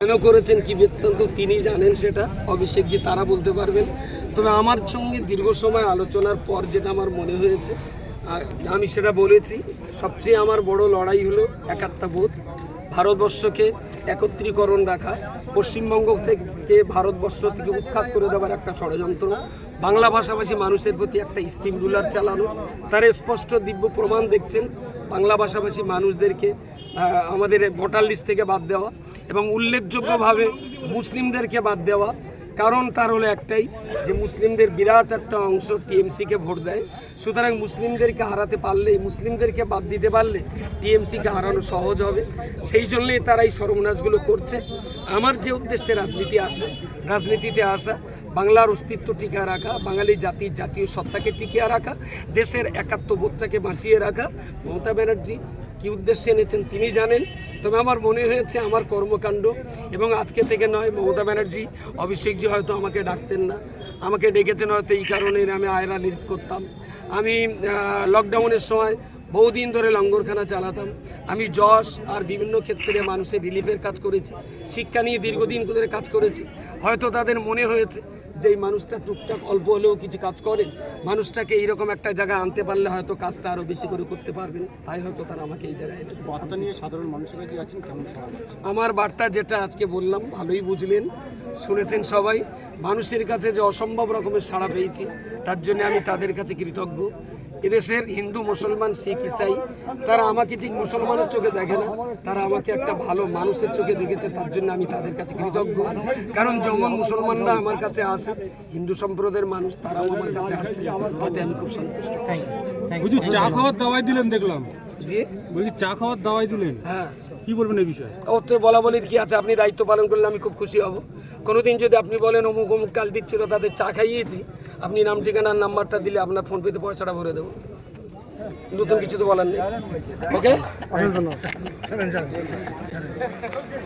কেন করেছেন কি বৃত্তান্ত তিনি জানেন, সেটা অভিষেকজি তারা বলতে পারবেন। তবে আমার সঙ্গে দীর্ঘ সময় আলোচনার পর যেটা আমার মনে হয়েছে, আমি সেটা বলেছি, সবচেয়ে আমার বড় লড়াই হলো একাত্মবোধ, ভারতবর্ষকে একত্রীকরণ রাখা, পশ্চিমবঙ্গ থেকে ভারতবর্ষ থেকে উৎখাত করে দেওয়ার একটা ষড়যন্ত্র, বাংলা ভাষাভাষী মানুষের প্রতি একটা স্টিম রুলার চালানো। তার স্পষ্ট দিব্য প্রমাণ দেখছেন, বাংলা ভাষাভাষী মানুষদেরকে আমাদের ভোটার লিস্ট থেকে বাদ দেওয়া এবং উল্লেখযোগ্যভাবে মুসলিমদেরকে বাদ দেওয়া। কারণ তার হলো একটাই, যে মুসলিমদের বিরাট একটা অংশ টিএমসিকে ভোট দেয়। সুতরাং মুসলিমদেরকে হারাতে পারলে, মুসলিমদেরকে বাদ দিতে পারলে টিএমসিকে হারানো সহজ হবে। সেই জন্যই তারা এই সর্বনাশগুলো করছে। আমার যে উদ্দেশ্যে রাজনীতিতে আসা, বাংলার অস্তিত্ব টিকিয়ে রাখা, বাঙালি জাতির জাতীয় সত্তাকে টিকিয়ে রাখা, দেশের একাত্মবোধটাকে বাঁচিয়ে রাখা। মমতা ব্যানার্জি কী উদ্দেশ্যে এনেছেন তিনি জানেন। তবে আমার মনে হয়েছে আমার কর্মকাণ্ড, এবং আজকে থেকে নয়, মমতা ব্যানার্জি অভিষেকজি হয়তো আমাকে ডাকতেন না, আমাকে ডেকেছেন হয়তো এই কারণে আমি আয়রা লিড করতাম। আমি লকডাউনের সময় বহুদিন ধরে লঙ্গরখানা চালাতাম। আমি যশ আর বিভিন্ন ক্ষেত্রে মানুষের রিলিফের কাজ করেছি, শিক্ষা নিয়ে দীর্ঘদিন ধরে কাজ করেছি। হয়তো তাদের মনে হয়েছে যে এই মানুষটা টুকটাক অল্প হলেও কিছু কাজ করেন, মানুষটাকে এইরকম একটা জায়গায় আনতে পারলে হয়তো কাজটা আরও বেশি করে করতে পারবেন, তাই হয়তো তারা আমাকে এই জায়গায় এনেছে। বার্তা নিয়ে সাধারণ মানুষের কাছে আছেন, কেমন সাড়া পাচ্ছেন? আমার বার্তা যেটা আজকে বললাম ভালোই বুঝলেন, শুনেছেন সবাই। মানুষের কাছে যে অসম্ভব রকমের সাড়া পেয়েছি, তার জন্য আমি তাদের কাছে কৃতজ্ঞ। এদেশের হিন্দু, মুসলমান, শিখ, ইসাই তারা আমাকে ঠিক মুসলমানের চোখে দেখে না, তারা আমাকে একটা ভালো মানুষের চোখে দেখেছে, তার জন্য আমি তাদের কাছে কৃতজ্ঞ। কারণ যেমন মুসলমানরা আমার কাছে আসে, হিন্দু সম্প্রদায়ের মানুষ তারাও আমার কাছে আসছে, তাতে আমি খুব সন্তুষ্ট। চা খাওয়ার দাওয়াই দিলেন দেখলাম। জি বলছি চা খাওয়ার দাওয়াই দিলেন, হ্যাঁ, কি বলবেন এই বিষয়ে? ওতে বলা বলির কি আছে? আপনি দায়িত্ব পালন করলে আমি খুব খুশি হব। কোনোদিন যদি আপনি বলেন অমুক অমুক কাল দিচ্ছিল, তাদের চা খাইয়েছি, আপনি নাম ঠিকানার নাম্বারটা দিলে আপনার ফোন পেতে পয়সাটা ভরে দেবো। নতুন কিছু তো বলার নেই। ওকে।